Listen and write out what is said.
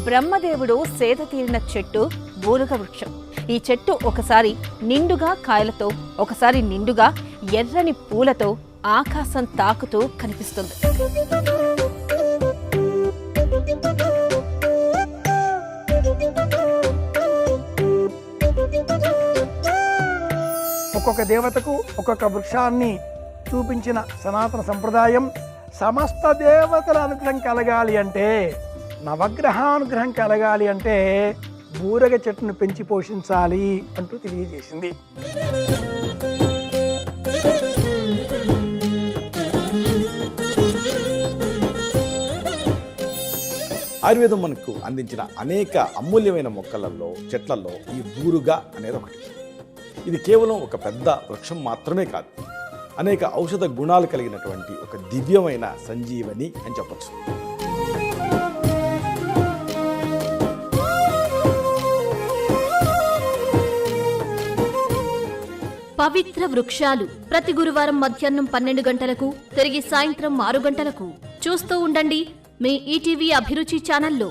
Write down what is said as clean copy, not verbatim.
బ్రహ్మదేవుడు సేద తీరిన చెట్టు బూరుగ వృక్షం. ఈ చెట్టు ఒకసారి నిండుగా కాయలతో, ఒకసారి నిండుగా ఎర్రని పూలతో ఆకాశం తాకుతూ కనిపిస్తుంది. ఒక్కొక్క దేవతకు ఒక్కొక్క వృక్షాన్ని చూపించిన సనాతన సంప్రదాయం. సమస్త దేవతల అనుగ్రహం కలగాలి అంటే, నవగ్రహానుగ్రహం కలగాలి అంటే బూరగ చెట్టును పెంచి పోషించాలి అంటూ తెలియజేసింది. ఆయుర్వేదం మనకు అందించిన అనేక అమూల్యమైన మొక్కలలో, చెట్లలో ఈ బూరుగ అనేది ఒకటి. ఇది కేవలం ఒక పెద్ద వృక్షం మాత్రమే కాదు, అనేక ఔషధ గుణాలు కలిగినటువంటి ఒక దివ్యమైన సంజీవని అని చెప్పచ్చు. పవిత్ర వృక్షాలు ప్రతి గురువారం మధ్యాహ్నం 12 గంటలకు, తిరిగి సాయంత్రం 6 గంటలకు చూస్తూ ఉండండి మీ ఈటీవీ అభిరుచి ఛానల్లో.